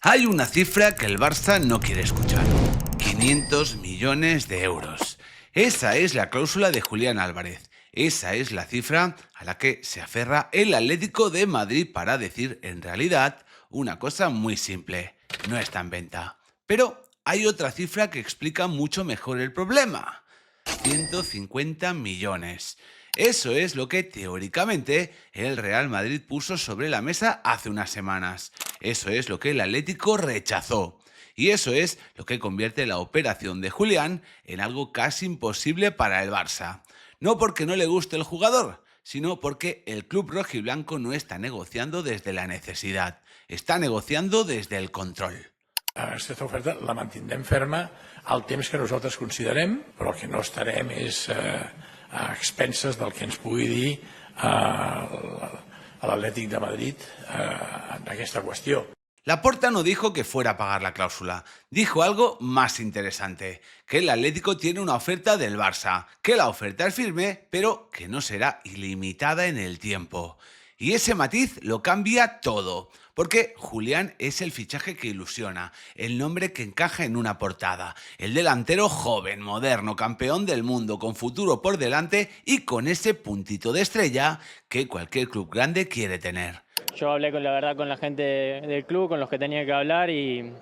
Hay una cifra que el Barça no quiere escuchar. 500 millones de euros. Esa es la cláusula de Julián Álvarez. Esa es la cifra a la que se aferra el Atlético de Madrid para decir, en realidad, una cosa muy simple. No está en venta. Pero hay otra cifra que explica mucho mejor el problema. 150 millones. Eso es lo que teóricamente el Real Madrid puso sobre la mesa hace unas semanas. Eso es lo que el Atlético rechazó. Y eso es lo que convierte la operación de Julián en algo casi imposible para el Barça. No porque no le guste el jugador, sino porque el club rojiblanco no está negociando desde la necesidad, está negociando desde el control. Aquesta oferta la mantindrem ferma al temps que nosaltres considerem, però el que no estarem és a expenses del que ens pugui dir l'Atlètic de Madrid en aquesta qüestió. Laporta no dijo que fuera a pagar la cláusula, dijo algo más interesante, que el Atlético tiene una oferta del Barça, que la oferta es firme, pero que no será ilimitada en el tiempo. Y ese matiz lo cambia todo, porque Julián es el fichaje que ilusiona, el nombre que encaja en una portada, el delantero joven, moderno, campeón del mundo, con futuro por delante y con ese puntito de estrella que cualquier club grande quiere tener. Yo hablé con la gente del club, con los que tenía que hablar y...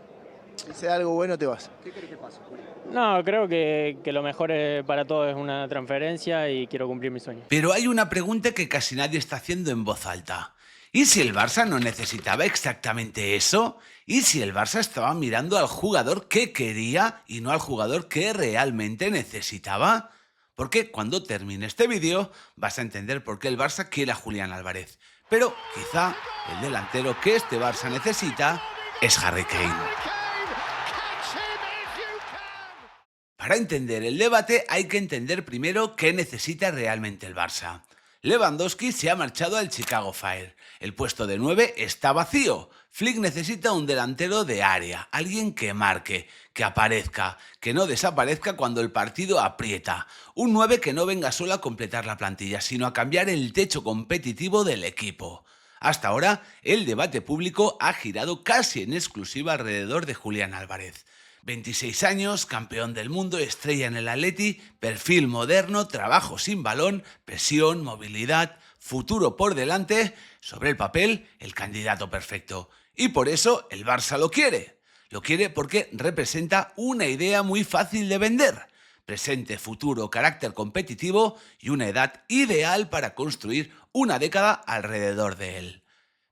Si sea algo bueno te vas. ¿Qué crees que pasa, Julio? No, creo que lo mejor para todos es una transferencia y quiero cumplir mi sueño. Pero hay una pregunta que casi nadie está haciendo en voz alta. ¿Y si el Barça no necesitaba exactamente eso? ¿Y si el Barça estaba mirando al jugador que quería y no al jugador que realmente necesitaba? Porque cuando termine este vídeo vas a entender por qué el Barça quiere a Julián Álvarez. Pero quizá el delantero que este Barça necesita es Harry Kane. Para entender el debate hay que entender primero qué necesita realmente el Barça. Lewandowski se ha marchado al Chicago Fire. El puesto de 9 está vacío. Flick necesita un delantero de área, alguien que marque, que aparezca, que no desaparezca cuando el partido aprieta. Un 9 que no venga solo a completar la plantilla, sino a cambiar el techo competitivo del equipo. Hasta ahora, el debate público ha girado casi en exclusiva alrededor de Julián Álvarez. 26 años, campeón del mundo, estrella en el Atleti, perfil moderno, trabajo sin balón, presión, movilidad, futuro por delante, sobre el papel, el candidato perfecto. Y por eso el Barça lo quiere. Lo quiere porque representa una idea muy fácil de vender. Presente, futuro, carácter competitivo y una edad ideal para construir una década alrededor de él.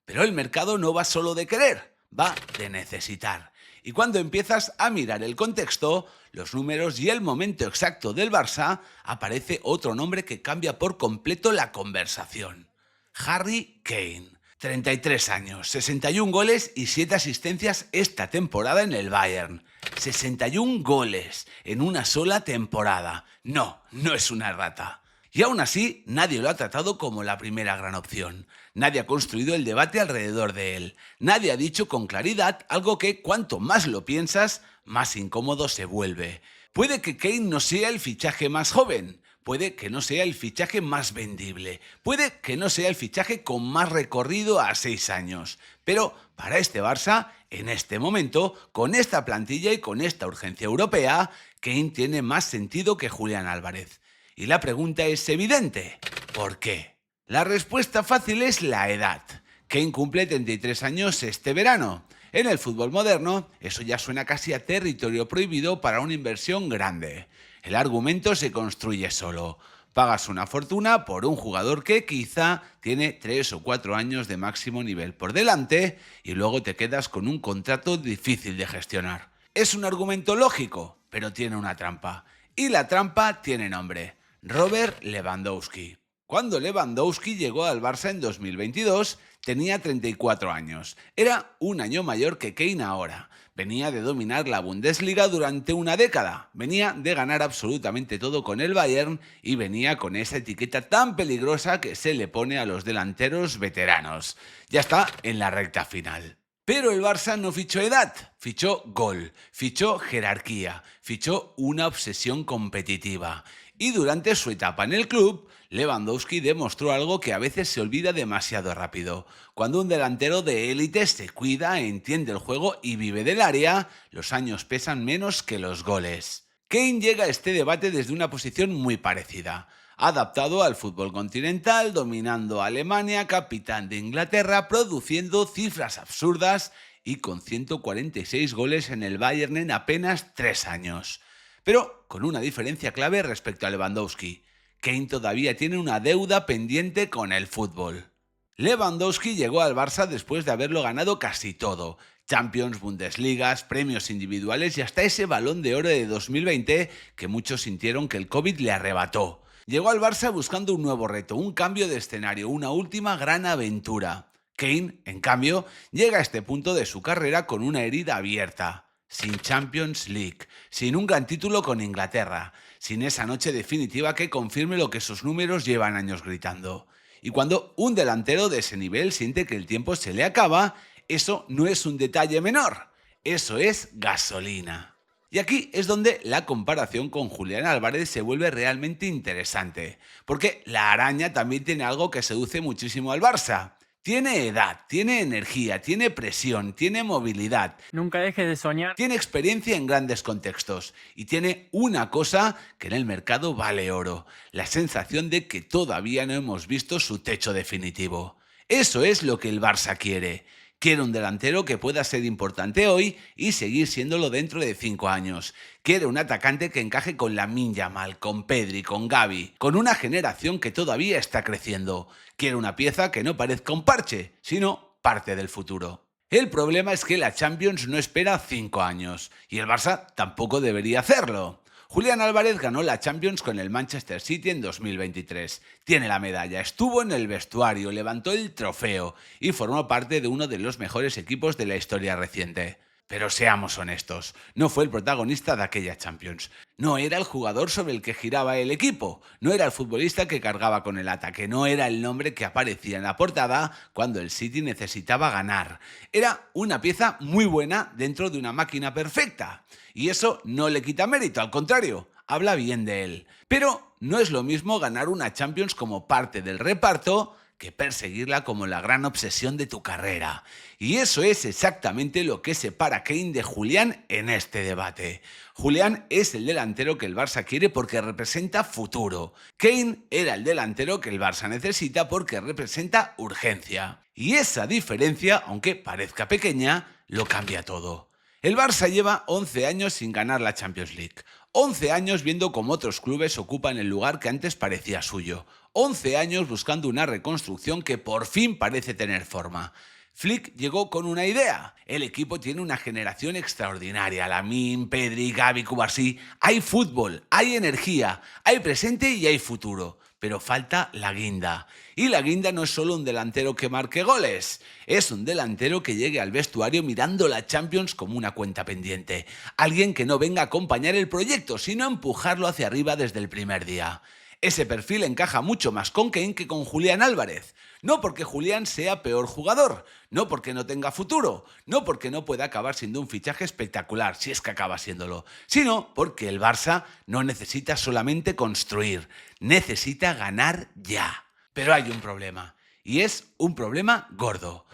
Pero el mercado no va solo de querer, va de necesitar. Y cuando empiezas a mirar el contexto, los números y el momento exacto del Barça, aparece otro nombre que cambia por completo la conversación. Harry Kane. 33 años, 61 goles y 7 asistencias esta temporada en el Bayern. 61 goles en una sola temporada. No es una rata. Y aún así, nadie lo ha tratado como la primera gran opción. Nadie ha construido el debate alrededor de él. Nadie ha dicho con claridad algo que, cuanto más lo piensas, más incómodo se vuelve. Puede que Kane no sea el fichaje más joven. Puede que no sea el fichaje más vendible. Puede que no sea el fichaje con más recorrido a 6 años. Pero para este Barça, en este momento, con esta plantilla y con esta urgencia europea, Kane tiene más sentido que Julián Álvarez. Y la pregunta es evidente. ¿Por qué? La respuesta fácil es la edad. Kane cumple 33 años este verano. En el fútbol moderno, eso ya suena casi a territorio prohibido para una inversión grande. El argumento se construye solo. Pagas una fortuna por un jugador que quizá tiene 3 o 4 años de máximo nivel por delante y luego te quedas con un contrato difícil de gestionar. Es un argumento lógico, pero tiene una trampa. Y la trampa tiene nombre. Robert Lewandowski. Cuando Lewandowski llegó al Barça en 2022, tenía 34 años. Era un año mayor que Kane ahora. Venía de dominar la Bundesliga durante una década. Venía de ganar absolutamente todo con el Bayern y venía con esa etiqueta tan peligrosa que se le pone a los delanteros veteranos. Ya está en la recta final. Pero el Barça no fichó edad, fichó gol, fichó jerarquía, fichó una obsesión competitiva. Y durante su etapa en el club, Lewandowski demostró algo que a veces se olvida demasiado rápido. Cuando un delantero de élite se cuida, entiende el juego y vive del área, los años pesan menos que los goles. Kane llega a este debate desde una posición muy parecida. Adaptado al fútbol continental, dominando a Alemania, capitán de Inglaterra, produciendo cifras absurdas y con 146 goles en el Bayern en apenas 3 años. Pero con una diferencia clave respecto a Lewandowski. Kane todavía tiene una deuda pendiente con el fútbol. Lewandowski llegó al Barça después de haberlo ganado casi todo. Champions, Bundesligas, premios individuales y hasta ese Balón de Oro de 2020 que muchos sintieron que el COVID le arrebató. Llegó al Barça buscando un nuevo reto, un cambio de escenario, una última gran aventura. Kane, en cambio, llega a este punto de su carrera con una herida abierta. Sin Champions League, sin un gran título con Inglaterra, sin esa noche definitiva que confirme lo que sus números llevan años gritando. Y cuando un delantero de ese nivel siente que el tiempo se le acaba, eso no es un detalle menor, eso es gasolina. Y aquí es donde la comparación con Julián Álvarez se vuelve realmente interesante, porque la araña también tiene algo que seduce muchísimo al Barça. Tiene edad, tiene energía, tiene presión, tiene movilidad. Nunca dejes de soñar. Tiene experiencia en grandes contextos y tiene una cosa que en el mercado vale oro, la sensación de que todavía no hemos visto su techo definitivo. Eso es lo que el Barça quiere. Quiere un delantero que pueda ser importante hoy y seguir siéndolo dentro de 5 años. Quiere un atacante que encaje con Lamine Yamal, con Pedri, con Gavi, con una generación que todavía está creciendo. Quiere una pieza que no parezca un parche, sino parte del futuro. El problema es que la Champions no espera 5 años y el Barça tampoco debería hacerlo. Julián Álvarez ganó la Champions con el Manchester City en 2023. Tiene la medalla, estuvo en el vestuario, levantó el trofeo y formó parte de uno de los mejores equipos de la historia reciente. Pero seamos honestos, no fue el protagonista de aquella Champions. No era el jugador sobre el que giraba el equipo, no era el futbolista que cargaba con el ataque, no era el nombre que aparecía en la portada cuando el City necesitaba ganar. Era una pieza muy buena dentro de una máquina perfecta. Y eso no le quita mérito, al contrario, habla bien de él. Pero no es lo mismo ganar una Champions como parte del reparto que perseguirla como la gran obsesión de tu carrera. Y eso es exactamente lo que separa a Kane de Julián en este debate. Julián es el delantero que el Barça quiere porque representa futuro. Kane era el delantero que el Barça necesita porque representa urgencia. Y esa diferencia, aunque parezca pequeña, lo cambia todo. El Barça lleva 11 años sin ganar la Champions League. 11 años viendo cómo otros clubes ocupan el lugar que antes parecía suyo. 11 años buscando una reconstrucción que por fin parece tener forma. Flick llegó con una idea. El equipo tiene una generación extraordinaria. Lamine, Pedri, Gavi, Cubarsí. Hay fútbol, hay energía, hay presente y hay futuro. Pero falta la guinda. Y la guinda no es solo un delantero que marque goles. Es un delantero que llegue al vestuario mirando la Champions como una cuenta pendiente. Alguien que no venga a acompañar el proyecto, sino a empujarlo hacia arriba desde el primer día. Ese perfil encaja mucho más con Kane que con Julián Álvarez. No porque Julián sea peor jugador, no porque no tenga futuro, no porque no pueda acabar siendo un fichaje espectacular, si es que acaba siéndolo, sino porque el Barça no necesita solamente construir, necesita ganar ya. Pero hay un problema, y es un problema gordo.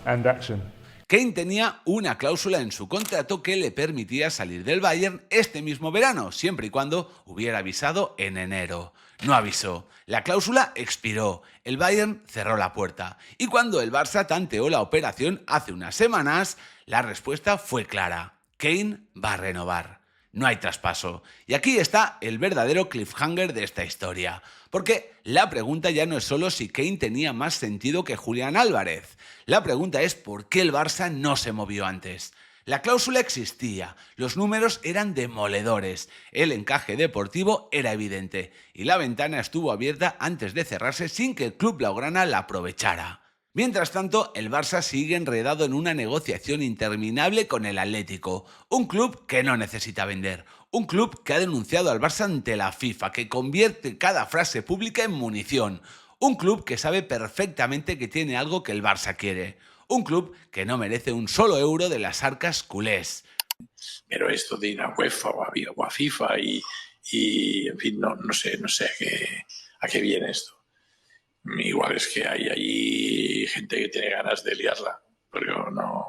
And action. Kane tenía una cláusula en su contrato que le permitía salir del Bayern este mismo verano, siempre y cuando hubiera avisado en enero. No avisó. La cláusula expiró. El Bayern cerró la puerta. Y cuando el Barça tanteó la operación hace unas semanas, la respuesta fue clara. Kane va a renovar. No hay traspaso. Y aquí está el verdadero cliffhanger de esta historia. Porque la pregunta ya no es solo si Kane tenía más sentido que Julián Álvarez. La pregunta es por qué el Barça no se movió antes. La cláusula existía, los números eran demoledores, el encaje deportivo era evidente y la ventana estuvo abierta antes de cerrarse sin que el club blaugrana la aprovechara. Mientras tanto, el Barça sigue enredado en una negociación interminable con el Atlético, un club que no necesita vender, un club que ha denunciado al Barça ante la FIFA, que convierte cada frase pública en munición, un club que sabe perfectamente que tiene algo que el Barça quiere, un club que no merece un solo euro de las arcas culés. Pero esto de ir a UEFA o a FIFA y y en fin, no sé a qué viene esto. Igual es que hay allí gente que tiene ganas de liarla, pero no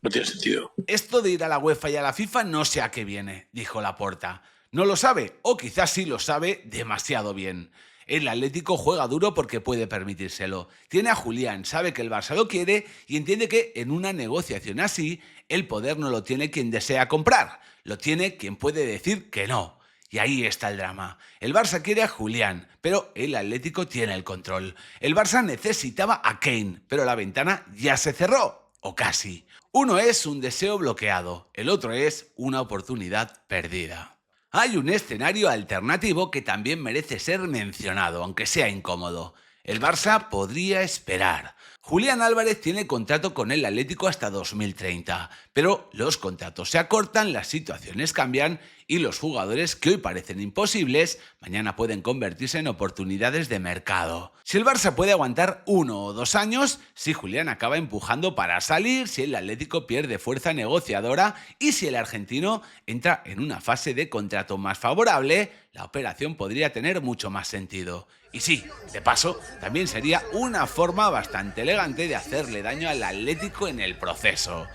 tiene sentido. Esto de ir a la UEFA y a la FIFA no sé a qué viene, dijo Laporta. No lo sabe, o quizás sí lo sabe demasiado bien. El Atlético juega duro porque puede permitírselo. Tiene a Julián, sabe que el Barça lo quiere y entiende que en una negociación así, el poder no lo tiene quien desea comprar, lo tiene quien puede decir que no. Y ahí está el drama. El Barça quiere a Julián, pero el Atlético tiene el control. El Barça necesitaba a Kane, pero la ventana ya se cerró, o casi. Uno es un deseo bloqueado, el otro es una oportunidad perdida. Hay un escenario alternativo que también merece ser mencionado, aunque sea incómodo. El Barça podría esperar. Julián Álvarez tiene contrato con el Atlético hasta 2030, pero los contratos se acortan, las situaciones cambian y los jugadores que hoy parecen imposibles, mañana pueden convertirse en oportunidades de mercado. Si el Barça puede aguantar 1 o 2 años, si Julián acaba empujando para salir, si el Atlético pierde fuerza negociadora y si el argentino entra en una fase de contrato más favorable, la operación podría tener mucho más sentido. Y sí, de paso, también sería una forma bastante elegante de hacerle daño al Atlético en el proceso.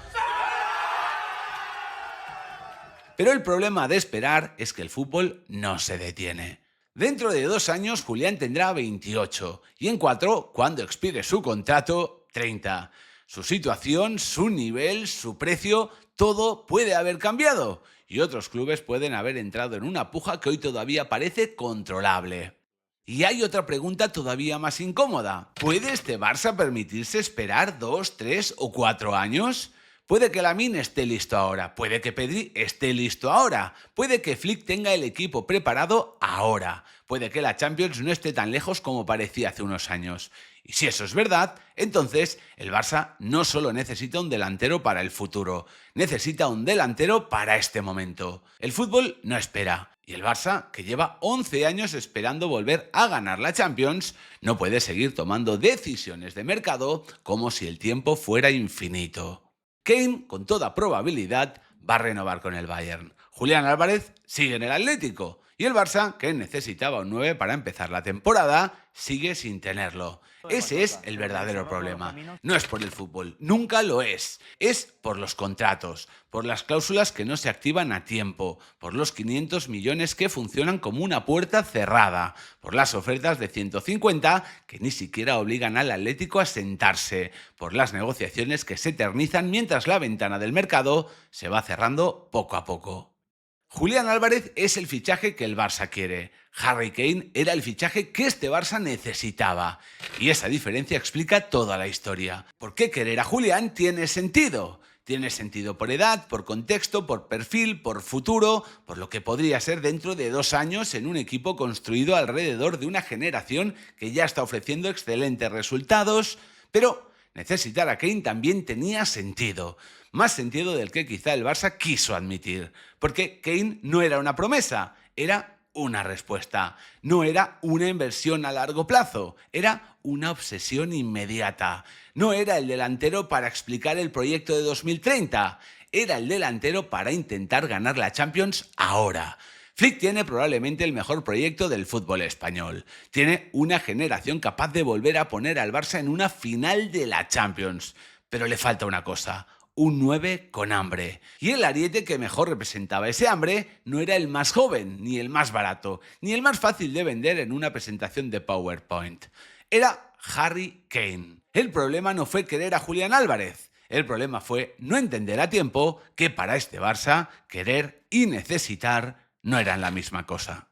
Pero el problema de esperar es que el fútbol no se detiene. Dentro de 2 años Julián tendrá 28 y en 4, cuando expire su contrato, 30. Su situación, su nivel, su precio, todo puede haber cambiado y otros clubes pueden haber entrado en una puja que hoy todavía parece controlable. Y hay otra pregunta todavía más incómoda. ¿Puede este Barça permitirse esperar 2, 3 o 4 años? Puede que Lamine esté listo ahora, puede que Pedri esté listo ahora, puede que Flick tenga el equipo preparado ahora, puede que la Champions no esté tan lejos como parecía hace unos años. Y si eso es verdad, entonces el Barça no solo necesita un delantero para el futuro, necesita un delantero para este momento. El fútbol no espera. Y el Barça, que lleva 11 años esperando volver a ganar la Champions, no puede seguir tomando decisiones de mercado como si el tiempo fuera infinito. Kane, con toda probabilidad, va a renovar con el Bayern. Julián Álvarez sigue en el Atlético. Y el Barça, que necesitaba un 9 para empezar la temporada, sigue sin tenerlo. Ese es el verdadero problema. No es por el fútbol, nunca lo es. Es por los contratos, por las cláusulas que no se activan a tiempo, por los 500 millones que funcionan como una puerta cerrada, por las ofertas de 150 que ni siquiera obligan al Atlético a sentarse, por las negociaciones que se eternizan mientras la ventana del mercado se va cerrando poco a poco. Julián Álvarez es el fichaje que el Barça quiere. Harry Kane era el fichaje que este Barça necesitaba. Y esa diferencia explica toda la historia. ¿Por qué querer a Julián tiene sentido? Tiene sentido por edad, por contexto, por perfil, por futuro, por lo que podría ser dentro de 2 años en un equipo construido alrededor de una generación que ya está ofreciendo excelentes resultados, pero necesitar a Kane también tenía sentido. Más sentido del que quizá el Barça quiso admitir. Porque Kane no era una promesa, era una respuesta. No era una inversión a largo plazo, era una obsesión inmediata. No era el delantero para explicar el proyecto de 2030, era el delantero para intentar ganar la Champions ahora. Flick tiene probablemente el mejor proyecto del fútbol español. Tiene una generación capaz de volver a poner al Barça en una final de la Champions. Pero le falta una cosa: un 9 con hambre. Y el ariete que mejor representaba ese hambre no era el más joven, ni el más barato, ni el más fácil de vender en una presentación de PowerPoint. Era Harry Kane. El problema no fue querer a Julián Álvarez. El problema fue no entender a tiempo que para este Barça, querer y necesitar no eran la misma cosa.